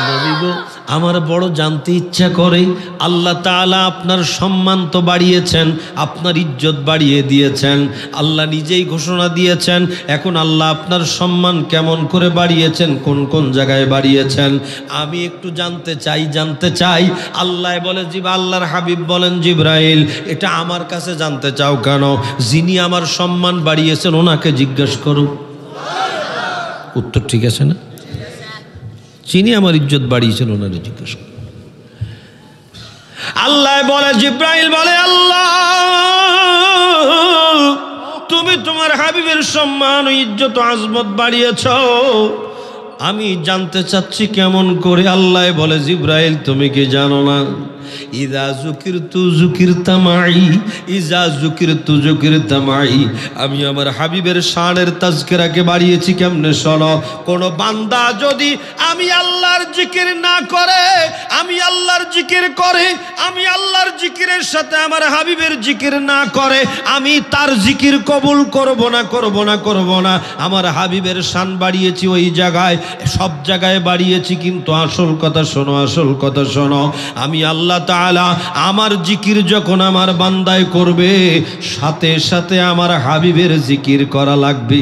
নবী গো, আমার বড় জানতে ইচ্ছা করে, আল্লাহ তাআলা আপনার সম্মান তো বাড়িয়েছেন, আপনার ইজ্জত বাড়িয়ে দিয়েছেন, আল্লাহ নিজেই ঘোষণা দিয়েছেন। এখন আল্লাহ আপনার সম্মান কেমন করে বাড়িয়েছেন, কোন কোন জায়গায় বাড়িয়েছেন, আমি একটু জানতে চাই। আল্লাহ বলে আল্লাহর হাবিব বলেন, জিবরাইল, এটা আমার কাছে জানতে চাও কেন? যিনি আমার সম্মান বাড়িয়েছেন ওনাকে জিজ্ঞেস করো। উত্তর ঠিক আছে না? যিনি আমার ইজ্জত বাড়িয়েছেন ওনারে জিজ্ঞেস করো। আল্লাহ বলে, জিবরাইল বলে, আল্লাহ তুমি তোমার হাবিবের সম্মান ও ইজ্জত ও আজমত বাড়িয়েছ, আমি জানতে চাচ্ছি কেমন করে। আল্লাহ বলে, জিবরাইল তুমি কি জানো না? ইযা যুকিরতু যুকিরতা মাই, ইযা যুকিরতু যুকিরতা মাই। আমি আমার হাবিবের শানের তাজকিরাকে বাড়িয়েছি কেমনে শোনো। কোন বান্দা যদি আমি আল্লাহর জিকির না করে, আমি আল্লাহর জিকির করে, আমি আল্লাহর জিকিরের সাথে আমার হাবিবের জিকির না করে, আমি তার জিকির কবুল করব না। আমার হাবিবের শান বাড়িয়েছি ওই জায়গায়, সব জায়গায় বাড়িয়েছি, কিন্তু আসল কথা শোনো, আমি আল্লাহ তাআলা আমার জিকির যখন আমার বান্দায় করবে, সাথে সাথে আমার হাবিবের জিকির করা লাগবে।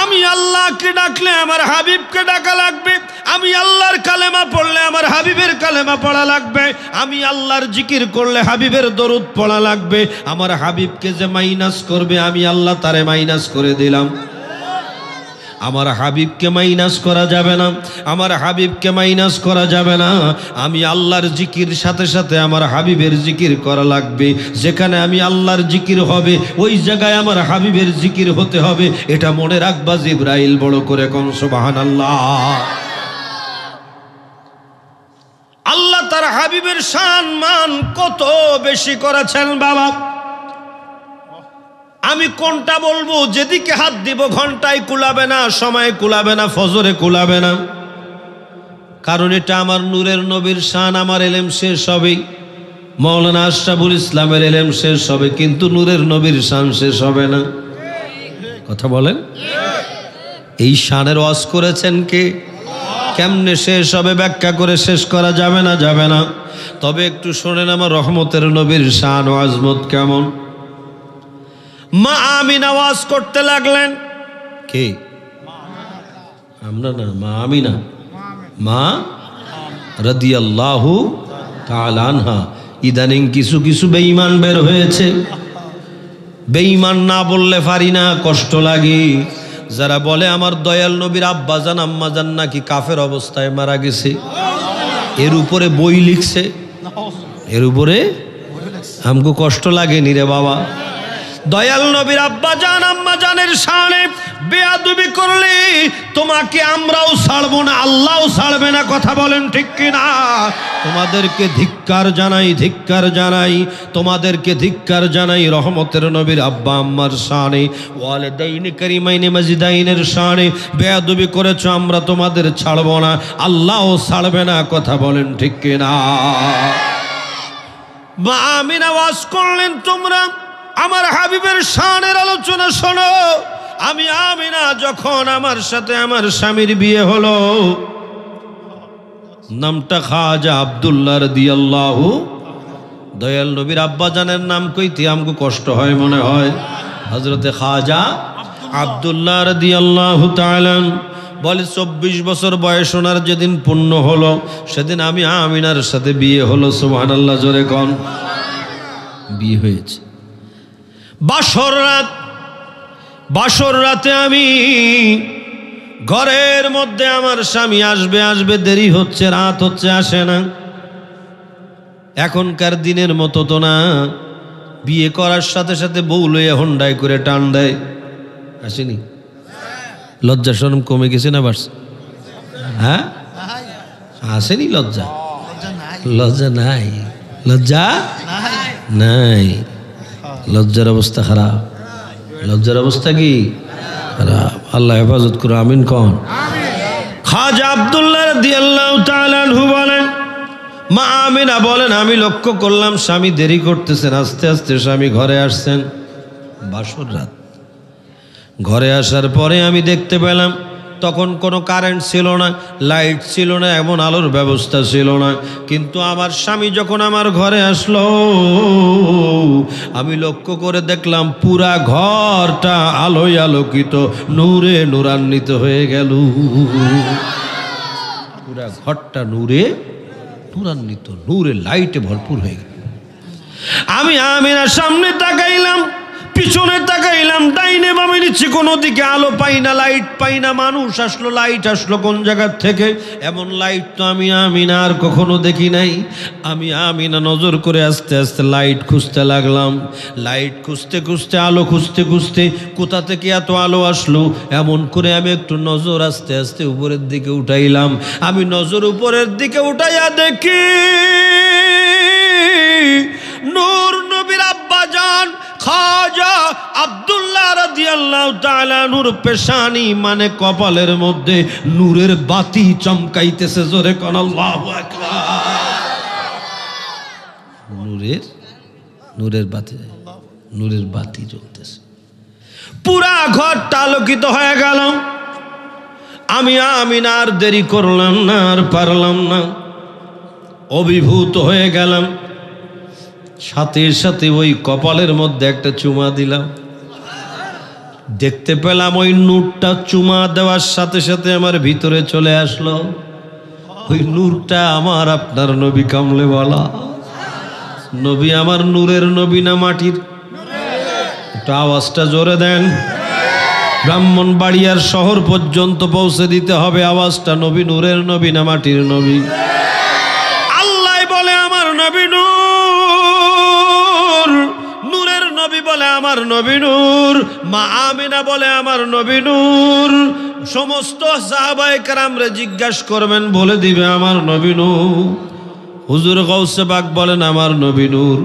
আমি আল্লাহকে ডাকলে আমার হাবিবকে ডাকা লাগবে, আমি আল্লাহর কালেমা পড়লে আমার হাবিবের কালেমা পড়া লাগবে, আমি আল্লাহর জিকির করলে হাবিবের দরুদ পড়া লাগবে। আমার হাবিবকে যে মাইনাস করবে, আমি আল্লাহ তারে মাইনাস করে দিলাম। আমার হাবিবকে মাইনাস করা যাবে না, আমার হাবিবকে মাইনাস করা যাবে না। আমি আল্লাহর জিকির সাথে সাথে আমার হাবিবের জিকির করা লাগবে। যেখানে আমি আল্লাহর জিকির হবে, ওই জায়গায় আমার হাবিবের জিকির হতে হবে। এটা মনে রাখবা জিবরাইল, বড় করে কোন সুবহানাল্লাহ। আল্লাহ তার হাবিবের সম্মান কত বেশি করেছেন বাবা। আমি কোনটা বলবো, যেদিকে হাত দিব ঘন্টায় কুলাবে না, সময় কুলাবে না, ফজরে কুলাবে না। কারণ এটা আমার নূরের নবীর শান। আমার এলেম শেষ হবে, মাওলানা আশরাফুল ইসলামের এলেম শেষ হবে, কিন্তু নূরের নবীর শান শেষ হবে না। কথা বলেন, এই শানের ওয়াজ করেছেন কে? কেমনে শেষ হবে ব্যাখ্যা করে শেষ করা যাবে না। তবে একটু শোনেন আমার রহমতের নবীর শান ও আজমত কেমন। মা আমিনা ওয়াজ করতে লাগলেন। কে? আমরা না, মা আমিনা, মা রাদিয়াল্লাহু তাআলা আনহা। ইদানিং কিছু বেঈমান বের হয়েছে। বেঈমান না বললে পারি না, কষ্ট লাগে। যারা বলে আমার দয়াল নবীর আব্বাজান আম্মাজান নাকি কাফের অবস্থায় মারা গেছে, এর উপরে বই লিখছে, এর উপরে আমগো কষ্ট লাগেনি রে বাবা। দয়াল নবীর আব্বাজান আম্মাজানের শানে বেয়াদবি করলে তোমাকে আমরাও ছাড়বো না, আল্লাহও ছাড়বে না। কথা বলেন ঠিক কিনা? তোমাদেরকে ধিক্কার জানাই, তোমাদেরকে ধিক্কার জানাই। রহমতের নবীর আব্বা আম্মার শানে, ওয়ালিদাইনি কারিমাইনি মাজিদাইনের শানে বেয়াদবি করেছো, আমরা তোমাদের ছাড়বো না, আল্লাহও ছাড়বে না। কথা বলেন ঠিক কিনা? মা আমিনা ওয়াজ করলেন, তোমরা আমার হাবিবের শানের আলোচনা শোনো। আমি আমিনা যখন আমার সাথে আমার স্বামীর বিয়ে হলো, নামটা খাজা আব্দুল্লাহ রাদিয়াল্লাহু। দয়াল নবীর আব্বাজানের নাম কইতে আমগো কষ্ট হয় মনে হয়। হযরতে খাজা আব্দুল্লাহ রাদিয়াল্লাহু তাআলা বলে 24 বছর বয়স ওনার যেদিন পূর্ণ হলো, সেদিন আমি আমিনার সাথে বিয়ে হলো। সুবহানাল্লাহ, জোরে কোন। বিয়ে হয়েছে বাসর রাতে আমি ঘরের মধ্যে, আমার স্বামী আসবে দেরি হচ্ছে, রাত হচ্ছে, আসে না। এখনকার দিনের মতো তো না, বিয়ে করার সাথে সাথে বউ লইয়া হোন্ডায় করে টান দেয়। আসেনি? লজ্জা শরম কমে গেছে না বাড়ছে? হ্যাঁ, আসেনি? লজ্জা নাই। লজ্জার অবস্থা খারাপ। লজ্জার অবস্থা কি খারাপ? আল্লাহ হেফাজত করো, আমিন কোন। খাজা আব্দুল্লাহ রাদিয়াল্লাহু তাআলা আনহু বলেন, মা আমিনা বলেন, আমি লক্ষ্য করলাম স্বামী দেরি করতেছেন। আস্তে আস্তে স্বামী ঘরে আসছেন। বাসর রাত। ঘরে আসার পরে আমি দেখতে পেলাম তখন কোনো কারেন্ট ছিল না, লাইট ছিল না, এমন আলোর ব্যবস্থা ছিল না। কিন্তু আমার স্বামী যখন আমার ঘরে আসলো, আমি লক্ষ্য করে দেখলাম পুরা ঘরটা আলোয় আলোকিত, নূরে নূরান্বিত হয়ে গেল। পুরা ঘরটা নূরে নূরান্বিত, নূরে লাইটে ভরপুর হয়ে গেল। আমি আমিনার সামনে তাকাইলাম, পিছনে তাকাইলাম, ডাইনে বামে নিচে কোনো দিকে আলো পাই না, লাইট পাই না। মানুষ আসলো, লাইট আসলো কোন জায়গার থেকে? এমন লাইট তো আমি আমিনা আর কখনো দেখি নাই। আমি আমিনা নজর করে আস্তে আস্তে লাইট খুঁজতে লাগলাম। লাইট খুঁজতে খুঁজতে, আলো খুঁজতে খুঁজতে, কোথা থেকে এত আলো আসলো এমন করে আমি একটু নজর আস্তে আস্তে উপরের দিকে উঠাইলাম। আমি নজর উপরের দিকে উঠাইয়া দেখি নূর নবীর আব্বা জান খাজা আব্দুল্লাহ রাদিয়াল্লাহু তাআলা নূর পেশানি মানে কপালের মধ্যে নূরের বাতি চমকাইতেছে। জোরে কোন আল্লাহু আকবার। নূরের বাতি, নূরের বাতি জ্বলতেছে, পুরা ঘরটা আলোকিত হয়ে গেল। আমি আর দেরি করলাম না, আর পারলাম না, অভিভূত হয়ে গেলাম। সাথে সাথে ওই কপালের মধ্যে একটা চুমা দিলাম। দেখতে পেলাম ওই নূরটা চুমা দেওয়ার সাথে সাথে আমার ভিতরে চলে আসলো। ওই নূরটা আমার আপনার নবী কামলেওয়ালা নবী। আমার নূরের নবী না মাটির? একটু আওয়াজটা জোরে দেন। ব্রাহ্মণবাড়িয়ার শহর পর্যন্ত পৌঁছে দিতে হবে আওয়াজটা। নবী নূরের নবী না মাটির নবী? আল্লাহ বলে আমার নবী নূর, নূরের নবী বলে আমার নবী নূর, মা আমিনা বলে আমার নবী নূর। সমস্ত সাহাবায়ে কেরামরে জিজ্ঞাসা করবেন, বলে দিবে আমার নবী নূর। হুজুর গৌসে পাক বলেন আমার নবী নূর,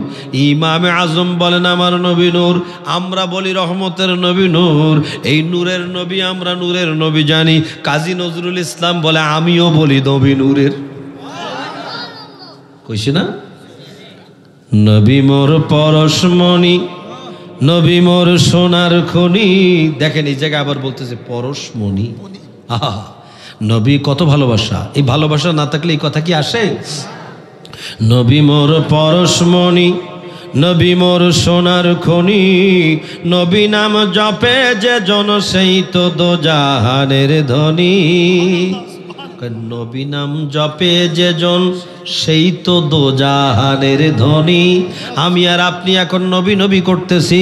ইমামে আজম বলেন আমার নবী নূর, আমরা বলি রহমতের নবী নূর। এই নূরের নবী, আমরা নূরের নবী জানি। কাজী নজরুল ইসলাম বলে আমিও বলি নবী নূরের। কইছি না? নবী মোর পরশমণি, নবী মোর সোনার খনি। দেখেন এই জায়গায় আবার বলতেছে পরশমণি। আহা, নবী কত ভালোবাসা। এই ভালোবাসা না থাকলে এই কথা কি আসে? নবী মোর পরশমণি, নবী মোর সোনার খনি, নবী নাম জপে যে জন সেই তো দোজাহানের ধনী। নবী নাম জপে যে জন সেই তো দোজাহানের ধনী। আমি আর আপনি এখন নবী নবী করতেছি।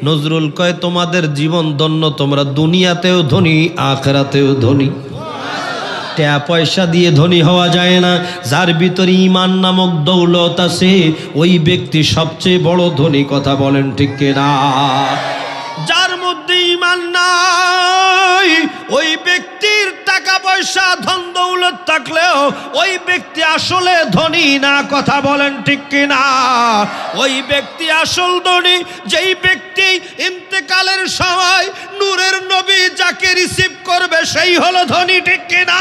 নজরুল কয় তোমাদের জীবন ধন্য, তোমরা দুনিয়াতেও ধনী, আখিরাতেও ধনী। টাকা পয়সা দিয়ে ধনী হওয়া যায় না। যার ভিতরে ঈমান নামক দৌলত আছে ওই ব্যক্তি সবচেয়ে বড় ধনী। কথা বলেন ঠিক কিনা? যার মধ্যে ঈমান নাই ওই ব্যক্তির টাকা পয়সা ধন দৌলত থাকলেও ওই ব্যক্তি আসলে ধনী না। কথা বলেন ঠিক কিনা? ওই ব্যক্তি আসল ধনী যেই ব্যক্তি ইন্তেকালের সময় নূরের নবী যাকে রিসিভ করবে সেই হলো ধনী। ঠিক কিনা?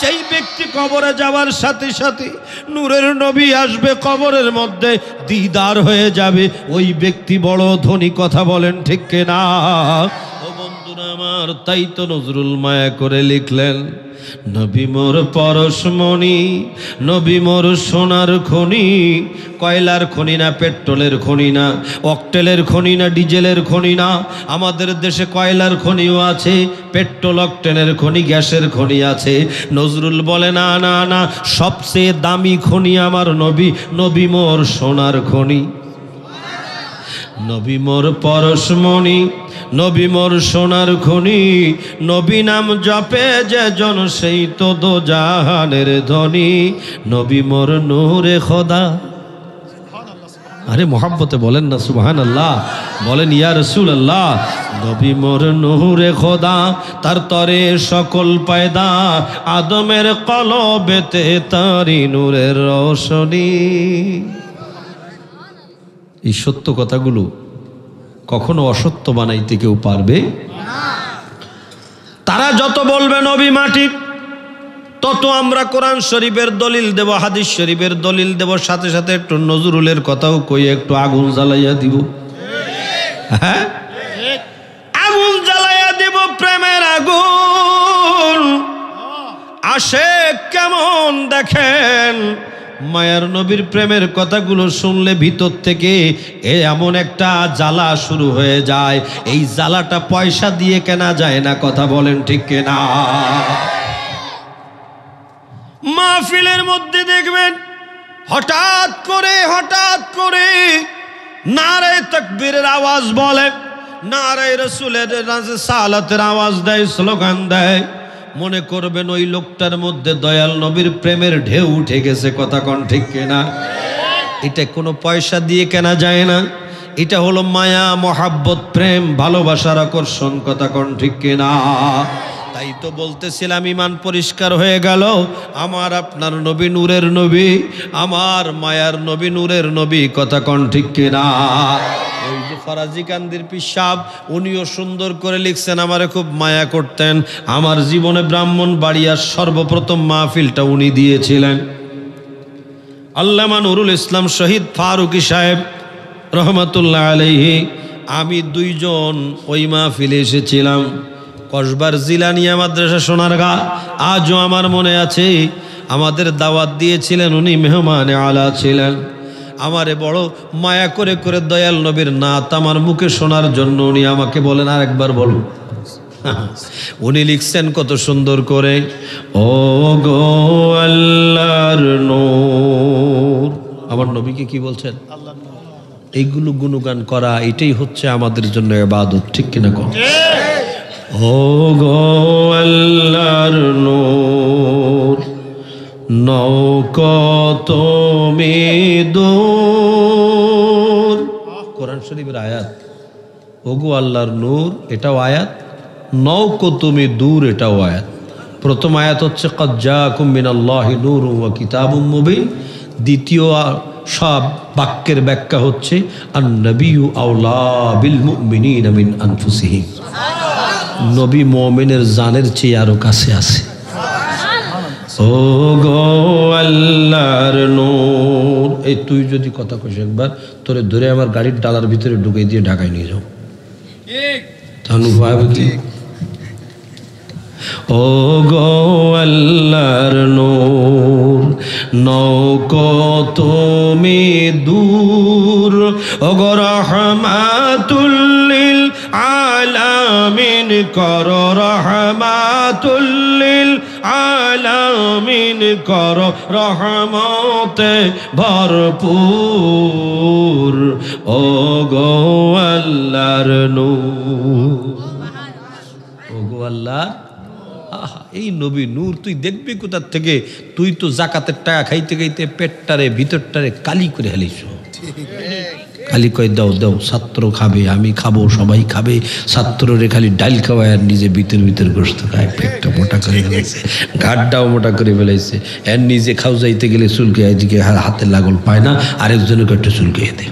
যেই ব্যক্তি কবরে যাওয়ার সাথে সাথে নূরের নবী আসবে, কবরের মধ্যে দিদার হয়ে যাবে, ওই ব্যক্তি বড় ধনী। কথা বলেন ঠিক কিনা? ও বন্ধুরা আমার, তাই তো নজরুল মায়া করে লিখলেন নবী মোর পরশমণি, নবী মোর সোনার খনি। কয়লার খনি না, পেট্রোলের খনি না, অকটেলের খনি না, ডিজেলের খনি না। আমাদের দেশে কয়লার খনিও আছে, পেট্রোল অকটেনের খনি, গ্যাসের খনি আছে। নজরুল বলে না না না, সবচেয়ে দামি খনি আমার নবী, নবী মোর সোনার খনি। নবী মোর পরশমণি, নবী মোর সোনার খনি, নবী নাম জপে যে জন সেই তো দোজাহানের ধনী। নবী মোর নূরে খোদা। আরে মোহাব্বতে বলেন না সুবহানাল্লাহ, বলেন ইয়া রাসূলুল্লাহ। নবী মোর নূরে খোদা, তার তরে সকল পয়দা, আদমের কলবেতে তারি নূরের রোশনী। এই সত্য কথাগুলো কখনো অসত্য বানাইতে কেউ পারবে না। তারা যত বলবে নবী মাটি, তত আমরা কোরআন শরীফের দলিল দেব, হাদিস শরীফের দলিল দেব, সাথে সাথে একটু নজরুলের কথাও কই, একটু আগুন জ্বালাইয়া দিব। হ্যাঁ, আগুন জ্বালাইয়া দিব, প্রেমের আগুন। আশেক কেমন দেখেন, মায়ার নবীর প্রেমের কথাগুলো শুনলে ভিতর থেকে এমন একটা জ্বালা শুরু হয়ে যায়। এই জ্বালাটা পয়সা দিয়ে কেনা যায় না, কথা বলেন ঠিক কিনা? মাহফিলের মধ্যে দেখবেন হঠাৎ করে নারে তাকবীরের আওয়াজ বলে, নারে রাসূলের সালাতের আওয়াজ দেয়, স্লোগান দেয়, মনে করবেন ওই লোকটার মধ্যে দয়াল নবীর প্রেমের ঢেউ উঠে গেছে, কথা কোন ঠিক কিনা? এটা কোনো পয়সা দিয়ে কেনা যায় না, এটা হলো মায়া মহাব্বত প্রেম ভালোবাসার আকর্ষণ, কথা কোন ঠিক কিনা? তাই তো বলতেছিলাম ইমান পরিষ্কার হয়ে গেল। আমার আপনার নবী নূরের নবী, আমার মায়ার নবী নূরের নবী, কথা কোন ঠিক কিনা? ওই যে ফরাজি কান্দির পিসাব, উনিও সুন্দর করে লিখছেন, আমারে খুব মায়া করতেন, আমার জীবনে ব্রাহ্মণবাড়িয়ার সর্বপ্রথম মাহফিলটা উনি দিয়েছিলেন। আল্লামা নুরুল ইসলাম শহীদ ফারুকী সাহেব রহমতুল্লাহ আলাইহি, আমি দুইজন ওই মাহফিলে এসেছিলাম। কসবার জিলানিয়া মাদ্রাসা সোনারগাঁ, আজও আমার মনে আছে। আমাদের দাওয়াত দিয়েছিলেন, উনি মেহমানে আলা ছিলেন। আমারে বড় মায়া করে দয়াল নবীর নাত আমার মুখে শোনার জন্য উনি আমাকে বলেন, আর একবার বলুন। উনি লিখছেন কত সুন্দর করে, ও গো আল্লাহর নূর। আমার নবীকে কি বলছেন? এইগুলো গুণগান করা, এটাই হচ্ছে আমাদের জন্য ইবাদত, ঠিক কিনা কম? ও গো আল্লাহর নূর, নৌকত তুমি দূর। কোরআন শরীফের আয়াত। ও গো আল্লাহর নূর, এটাও আয়াত। নৌকো তুমি দূর, এটাও আয়াত। প্রথম আয়াত হচ্ছে ক্বাদ জাআকুম মিনাল্লাহি নূরুন ওয়া কিতাবুম মুবিন। দ্বিতীয় সব বাক্যের ব্যাখ্যা হচ্ছে আন-নাবিয়্যু আওলা বিল মুমিনিনা মিন আনফুসিহিম। নবী মুমিনের জানের চেয়ে আরো কাছে আছে। ও গো আল্লাহর নূর, এই তুই যদি কথা কইস একবার, তোরে ধরে আমার গাড়ির ডালার ভিতরে ঢুকিয়ে দিয়ে ঢাকায় নিয়ে যাও, তাহলে উপায় কি? ও গো আল্লাহর নূর, নৌকো তুমি দূর, ও গো রহমাতুল লিল আলামিন করো, রহমাতুল লিল আলামিন করো, রহমতে ভরপুর, ও গো আল্লাহর নূর। ও গো আল্লাহ, এই নবী নূর তুই দেখবি কোথার থেকে? তুই তো জাকাতের টাকা খাইতে খাইতে পেটটারে ভিতরটারে কালি করে হেলিস। খালি কয় দাও দাও, ছাত্র খাবে, আমি খাবো, সবাই খাবে। ছাত্ররে খালি ডাইল খাওয়ায় আর নিজে ভিতর গোস্ত খায়। পেটটা মোটা করে ফেলাইছে, ঘাটটাও মোটা করে ফেলাইছে। এর নিজে খাও যাইতে গেলে চুলকে, এদিকে হাতে লাগল পায় না, আরেকজনকে একটু চুলকে দেয়।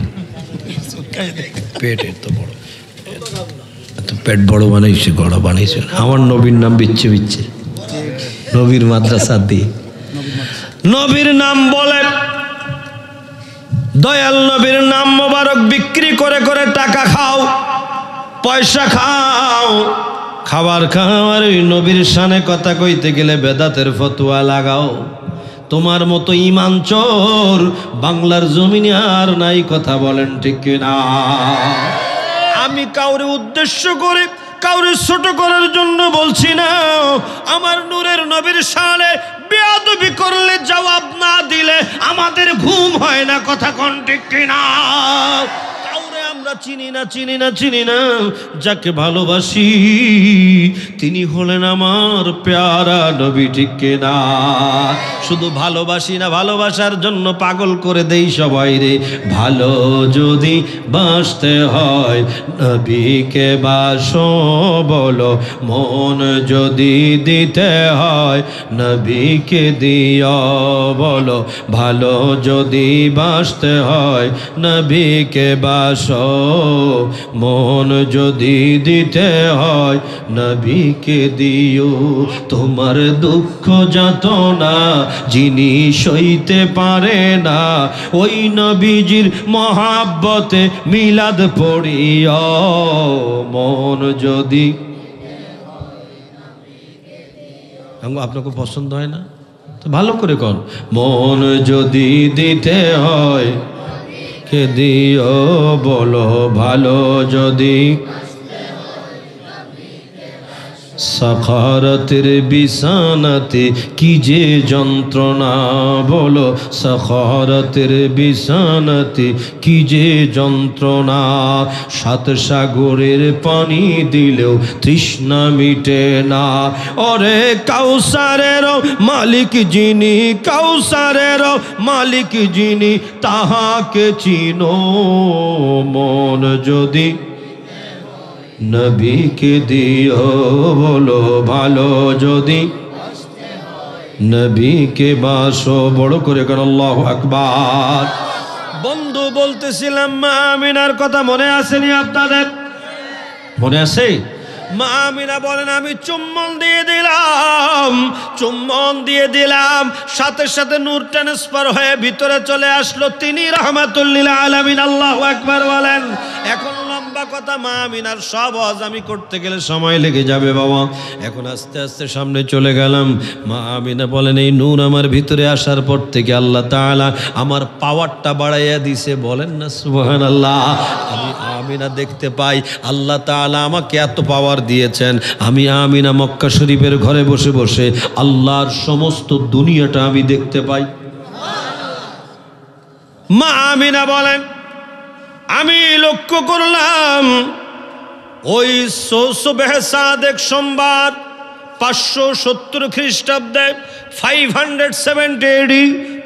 পেট এত বড়, পেট বড় বানাইছে, গড় বানাইছে। আমার নবীর নাম বিচ্ছে নবীর মাদ্রাসা দিয়ে নবীর নাম বলে, দয়াল নবীর নাম মোবারক বিক্রি করে টাকা খাও, পয়সা খাও, খাবার খাও, আর ওই নবীর শানে কথা কইতে গেলে বেদাতের ফতোয়া লাগাও। তোমার মতো ইমান চোর বাংলার জমিনে আর নাই, কথা বলেন ঠিক কিনা? আমি কাউরে উদ্দেশ্য করে কাউরে ছোট করার জন্য বলছি না। আমার নূরের নবীর শানে বেয়াদবি করলে, জবাব না দিলে আমাদের ঘুম হয় না, কথা কোন ঠিক কিনা? কাউরে আমরা চিনি না। যাকে ভালোবাসি তিনি হলেন আমার প্যারা নবী, ঠিক কিনা? শুধু ভালোবাসি না, ভালোবাসার জন্য পাগল করে দেই সবাই রে। ভালো যদি বাসতে হয় নবীকে বাসো বলো, মন যদি দিতে হয় নবীকে দিও বলো। ভালো যদি বাসতে হয় নবীকে বাসো, মন যদি দিতে হয় নবীকে দিও। তোমার দুঃখ যাতনা যিনি সইতে পারে না, ওই নবীজির মহাব্বতে মিলাদ পড়িও। মন যদি আপনাকে পছন্দ হয় না তো ভালো করে কর। মন যদি দিতে হয় কে দিও বলো ভালো যদি, সাখারাতের বিছানাতে কি যে যন্ত্রণা বলো, সাখারাতের বিছানাতে কি যে যন্ত্রণা, সাত সাগরের পানি দিলেও তৃষ্ণা মিটে না। ওরে কাউসারের মালিক যিনি, কাউসারের মালিক যিনি, তাহাকে চিনো। মন যদি নবীকে দিও বলো ভালো যদি, নবীকে বাসো। বড় করে কর আল্লাহু আকবার। বন্ধু বলতেছিলাম মা আমিনার কথা মনে আসেনি আপনাদের? মনে আছে? মা আমিনা বলেন আমি চুম্বন দিয়ে দিলাম, চুম্বন দিয়ে দিলাম, সাথে সাথে নূর ট্রান্সফার হয়ে ভিতরে চলে আসলো তিনি রাহমাতুল লিল আলামিন। আল্লাহু আকবার বলেন। এখন লম্বা কথা, মা আমিনার সব ওয়াজ আমি করতে গেলে সময় লেগে যাবে বাবা। এখন আস্তে আস্তে সামনে চলে গেলাম। মা আমিনা বলেন এই নূর আমার ভিতরে আসার পর থেকে আল্লাহ তাআলা আমার পাওয়ারটা বাড়াইয়া দিছে। বলেন না সুবহানাল্লাহ। আমি আমিনা দেখতে পাই আল্লাহ তাআলা আমাকে এত পাওয়ার দিয়েছেন, আমি আমিনা মক্কা শরীফের ঘরে বসে বসে আল্লাহর সমস্ত দুনিয়াটা আমি দেখতে পাই। মা আমিনা বলেন আমি লক্ষ্য করলাম ওই সুবহ সাদেক সোমবার 570 খ্রিস্টাব্দে 570 এডি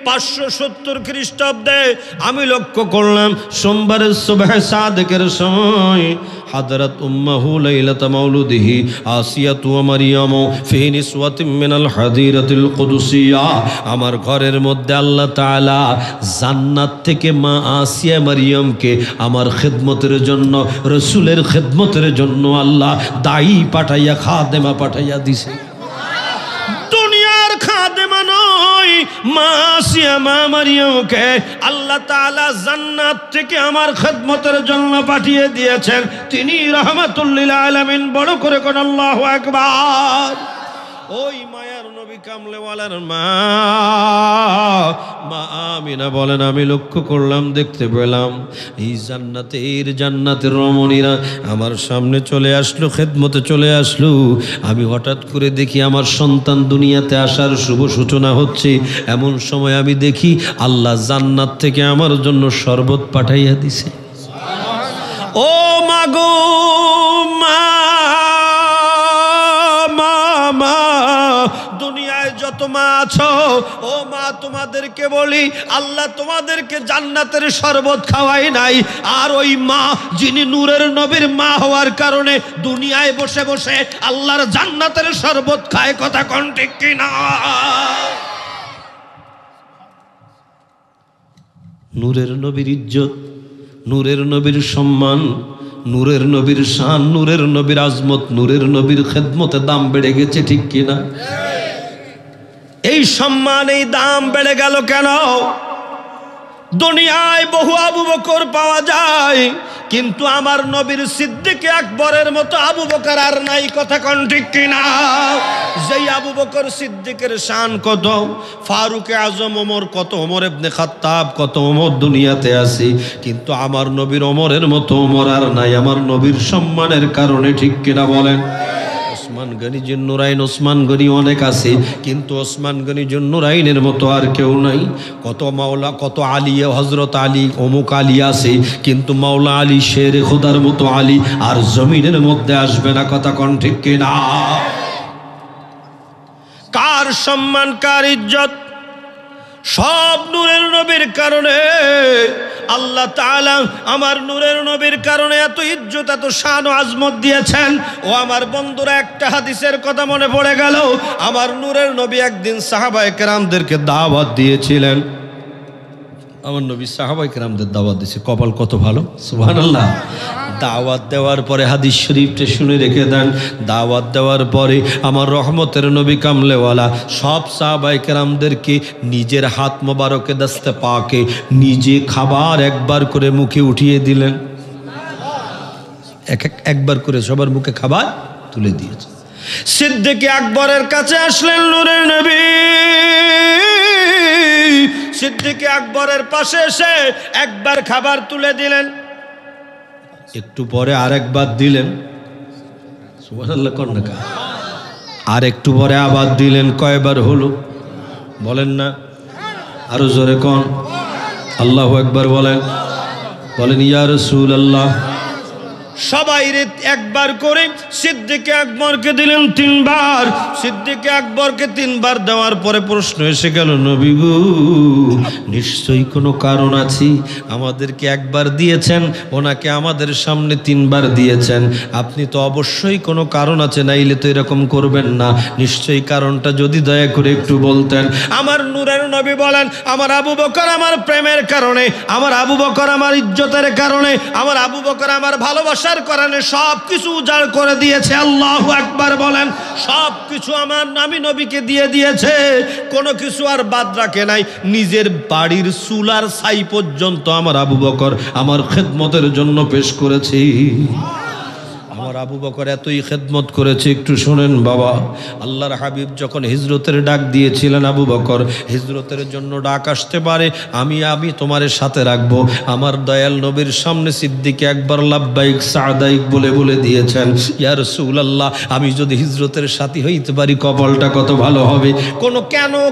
570 খ্রিস্টাব্দে আমি লক্ষ্য করলাম সোমবারের সুবহ সাদেকের সময় হাদরাত উম্মাহু লাইলাতা মাউলুদিহি আসিয়াতু ওয়া মারইয়াম ফি নিসওয়াতিন মিনাল হাদিরাতিল কুদসিয়া। আমার ঘরের মধ্যে আল্লাহ তাআলা জান্নাত থেকে মা আসিয়া মারইয়ামকে আমার খিদমতের জন্য, রাসূলের খিদমতের জন্য আল্লাহ দায়ী পাঠাইয়া, খাদেমা পাঠাইয়া দিছে। দুনিয়ার খাদেমা নয়, মা আসিয়া মা মারইয়ামকে আল্লাহ তাআলা জান্নাত থেকে আমার খিদমতের জন্য পাঠিয়ে দিয়েছেন তিনি রাহমাতুল লিল আলামিন। বড় করে কোন আল্লাহু আকবার। ওই মায়ার নবী কামলেওয়ালার মা আমিনা বলেন আমি লক্ষ্য করলাম, দেখতে পেলাম এই জান্নাতের রমণীরা আমার সামনে চলে আসলো, খেদমতে চলে আসলো। আমি হঠাৎ করে দেখি আমার সন্তান দুনিয়াতে আসার শুভ সূচনা হচ্ছে। এমন সময় আমি দেখি আল্লাহ জান্নাত থেকে আমার জন্য শরবত পাঠাইয়া দিছে। ও মাগো মা, দুনিয়ায় যত মা আছো ও মা, তোমাদেরকে বলি আল্লাহ তোমাদেরকে জান্নাতের শরবত খাওয়াই নাই। আর ওই মা যিনি নূরের নবীর মা হওয়ার কারণে দুনিয়ায় বসে বসে আল্লাহর জান্নাতের শরবত খায়। কথা কোন ঠিক কিনা? নূরের নবীর ইজ্জত, নূরের নবীর সম্মান, নূরের নবীর শান, নূরের নবীর আজমত, নূরের নবীর খেদমতে দাম বেড়ে গেছে, ঠিক কিনা? এই সম্মান, এই দাম বেড়ে গেল কেন? দুনিয়ায় বহু আবু বকর পাওয়া যায়, কিন্তু আমার নবীর সিদ্দিক আকবরের মতো আবু বকর আর নাই। কথা কোন ঠিক কিনা? যেই আবু বকর সিদ্দিকের শান কত, ফারুক আজম ওমর কত, ওমর ইবনে খাত্তাব কত, ওমর দুনিয়াতে আছে, কিন্তু আমার নবীর ওমরের মতো ওমর আর নাই। আমার নবীর সম্মানের কারণে, ঠিক কিনা বলেন? ওসমান গনি জুন্নুরাইন, ওসমান গনি অনেক আছে, কিন্তু ওসমান গনি জুন্নুরাইনের মতো আর কেউ নাই। কত মাওলা, কত আলী, হজরত আলী অমুক আলী আছে, কিন্তু মাওলা আলী শের খোদার মতো আলী আর জমিনের মধ্যে আসবে না। কথা কোন ঠিক কিনা? কার সম্মান, কার ইজ্জত? সব নূরের নবীর কারণে। আল্লাহ তাআলা আমার নূরের নবীর কারণে এত ইজ্জত, এত শান ও আজমত দিয়েছেন। ও আমার বন্ধুরা, একটা হাদিসের কথা মনে পড়ে গেল। আমার নূরের নবী একদিন সাহাবায়ে কেরামদেরকে দাওয়াত দিয়েছিলেন। আমার নবী সাহাবায়ে কেরামদের দাওয়াত দিয়েছে। কপাল কত ভালো, সুবহানাল্লাহ। দাওয়াত দেওয়ার পরে হাদিস শরীফটা শুনে রেখে দেন। দাওয়াত দেওয়ার পরে আমার রহমতের নবী কামলেওয়ালা সব সাহাবায়ে কেরামদেরকে নিজের হাত মোবারকে দস্তে পাকে নিজে খাবার একবার করে মুখে উঠিয়ে দিলেন। একবার করে সবার মুখে খাবার তুলে দিয়েছে। সিদ্দিক আকবরের কাছে আসলেন নূরের নবী। সিদ্দিক আকবরের পাশে এসে একবার খাবার তুলে দিলেন, একটু পরে আরেকবার দিলেন, সুবহানাল্লাহ কোন না, আর একটু পরে আবার দিলেন। কয়বার হলো বলেন না, আরো জোরে কোন, আল্লাহু আকবার বলেন, বলেন ইয়া রাসূলুল্লাহ। সবাই একবার করে সিদ্দিক আকবরকে দিলেন 3 বার। সিদ্দিক আকবরকে 3 বার দেওয়ার পরে প্রশ্ন এসে গেল, নবী গো নিশ্চয়ই কোনো কারণ আছে, আমাদেরকে একবার দিয়েছেন, ওনাকে আমাদের সামনে 3 বার দিয়েছেন, আপনি তো অবশ্যই কোনো কারণ আছে, নাইলে তো এরকম করবেন না, নিশ্চয়ই কারণটা যদি দয়া করে একটু বলতেন। আমার নূরের নবী বলেন, আমার আবু বকর আমার প্রেমের কারণে, আমার আবু বকর আমার ইজ্জতের কারণে, আমার আবু বকর আমার ভালোবাসার কারণে সব কিছু উজাড় করে দিয়েছে। আল্লাহু আকবার বলেন, সব কিছু আমার আমি নবীকে দিয়ে দিয়েছে, কোনো কিছু আর বাদ রাখে নাই। নিজের বাড়ির চুলার ছাই পর্যন্ত আমার আবু বকর আমার খেদমতের জন্য পেশ করেছি। আমার আবু বকর এতই খেদমত করেছে, একটু শোনেন বাবা। আল্লাহর হাবিব যখন হিজরতের ডাক দিয়েছিলেন, আবু বকর হিজরতের জন্য ডাক আসতে পারে, আমি তোমার সাথে রাখবো। আমার দয়াল নবীর সামনে সিদ্দিক একবার লাব্বাইক সাদাইক বলে বলে দিয়েছেন, ইয়া রাসূলুল্লাহ আমি যদি হিজরতের সাথী হইতে পারি কপালটা কত ভালো হবে। কোনো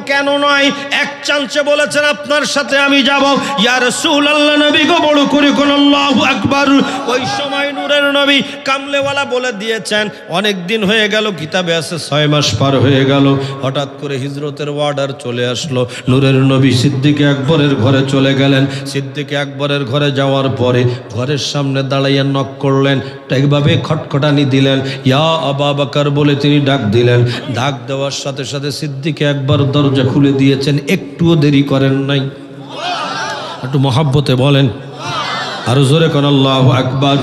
কেন নয়, এক চান্সে বলেছেন আপনার সাথে আমি যাব। ইয়া রাসূলুল্লাহ নবী গো বড় করে কোন আল্লাহু আকবার। ওই সময় নূরের নবী কামলেওয়ালা বলে দিয়েছেন, অনেক দিন হয়ে গেল, কিতাবে আছে 6 মাস পার হয়ে গেল। হঠাৎ করে হিজরতের অর্ডার চলে আসলো। নূরের নবী সিদ্দিক আকবরের ঘরে চলে গেলেন। সিদ্দিক আকবরের ঘরে যাওয়ার পরে ঘরের সামনে দাঁড়াইয়া নক করলেন, এইভাবে খটখটানি দিলেন, ইয়া আবু বকর বলে তিনি ডাক দিলেন। ডাক দেওয়ার সাথে সাথে সিদ্দিক আকবর দরজা খুলে দিয়েছেন, একটুও দেরি করেন নাই। একটু মহব্বতে বলেন, আরো জোরে কোন আল্লাহু আকবার।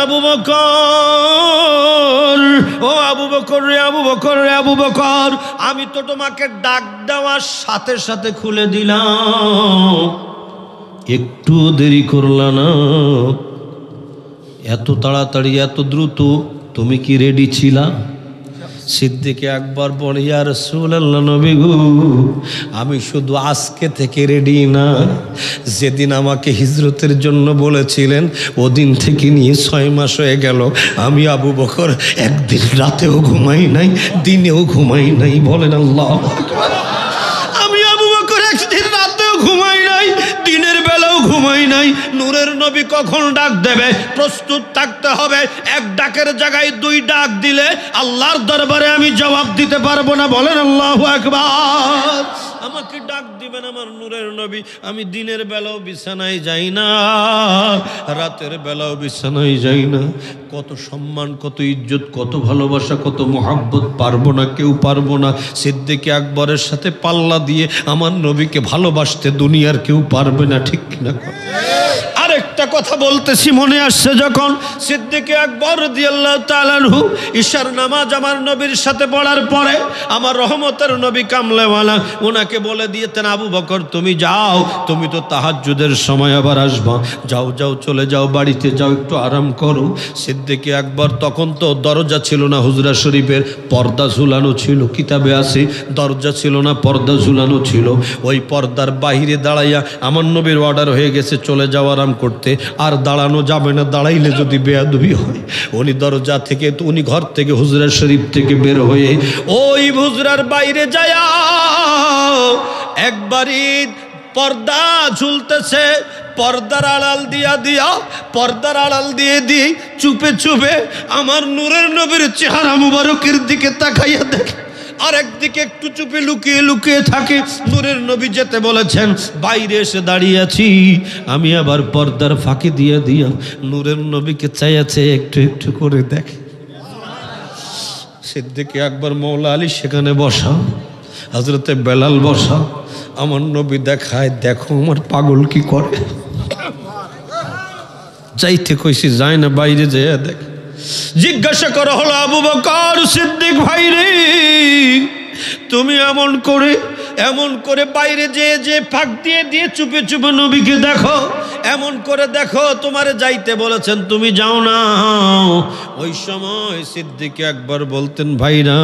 আবু বকর, ও আবু বকর রে, আবু বকর রে, আবু বকর আমি তো তোমাকে ডাক দেওয়ার সাথে সাথে খুলে দিলাম, একটু দেরি করলা না, এত তাড়াতাড়ি এত দ্রুত তুমি কি রেডি ছিলা? সিদ্দিক আকবর বলে, ইয়া রাসূলুল্লাহ নবী গো আমি শুধু আজকে থেকে রেডি না, যেদিন আমাকে হিজরতের জন্য বলেছিলেন ওদিন থেকে নিয়ে 6 মাস হয়ে গেল, আমি আবু বকর একদিন রাতেও ঘুমাই নাই, দিনেও ঘুমাই নাই। বলেন আল্লাহু আকবার। আমি আবু বকর একদিন রাতেও ঘুমাই নাই, দিনের বেলাও ঘুমাই নাই। নূরের নবী কখন ডাক দেবে প্রস্তুত থাকতে হবে। এক ডাকের জায়গায় 2 ডাক দিলে আল্লাহর দরবারে আমি জবাব দিতে পারবো না। বলেন আল্লাহু আকবার। আমাকে ডাক দিবেন আমার নূরের নবী, আমি দিনের বেলাও বিছানায় যাই না, রাতের বেলাও বিছানায় যাই না। কত সম্মান, কত ইজ্জত, কত ভালোবাসা, কত মোহাব্বত, পারবো না, কেউ পারবো না। সিদ্দিক আকবরের সাথে পাল্লা দিয়ে আমার নবীকে ভালোবাসতে দুনিয়ার কেউ পারবে না, ঠিক কিনা? আরেকটা কথা বলতেছি, মনে আসছে যখন সিদ্দিক আকবর রাদিয়াল্লাহু তাআলা আনহু ঈশার নামাজ আমার নবীর সাথে পড়ার পরে আমার রহমতের নবী কামলেওয়ালা ওনাকে বলে দিয়েছেন, আবু বকর তুমি যাও, তুমি তো তাহাজ্জুদের সময় আবার আসবা, যাও যাও চলে যাও, বাড়িতে যাও, একটু আরাম করো। সিদ্দিক আকবর তখন তো দরজা ছিল না হুজরা শরীফের, পর্দা ঝুলানো ছিল, কিতাবে আছে দরজা ছিল না, পর্দা ঝুলানো ছিল। ওই পর্দার বাহিরে দাঁড়াইয়া আমার নবীর অর্ডার হয়ে গেছে চলে যাও আরাম করতে, আর দাঁড়ানো যাবে না, দাঁড়াইলে যদি বেয়াদবি হয়। উনি দরজা থেকে, উনি ঘর থেকে হুজরা শরীফ থেকে বের হয়ে ওই হুজরার বাইরে যায়, একবারই পর্দা ঝুলতেছে, পর্দার আড়াল পর্দার আড়াল দিয়ে চুপে চুপে আমার নূরের নবীর চেহারা মুবারকের দিকে তাকাইয়া দেখে, আর একদিকে একটু চুপে লুকিয়ে লুকিয়ে থাকে। নূরের নবী যেতে বলেছেন, বাইরে এসে দাঁড়িয়ে আছি, আমি আবার পর্দার ফাঁকি দিয়ে নূরের নবীকে চাইয়াছে একটু একটু করে দেখে। সিদ্দিক আকবর মৌলা আলী সেখানে বসা, হযরতে বেলাল বসা, আমার নবী দেখায়, দেখো আমার পাগল কি করে। যাইতে কইছি যায় না, বাইরে যেয়ে দেখ। জিজ্ঞাসা করা হলো, আবু বকর সিদ্দিক ভাই রে, তুমি এমন করে এমন করে বাইরে যে ফাঁক দিয়ে চুপে চুপে নবীকে দেখো, এমন করে দেখো তোমারে যাইতে বলেছেন তুমি যাও না। ওই সময় সিদ্দিক আকবর বলতেন, ভাইরা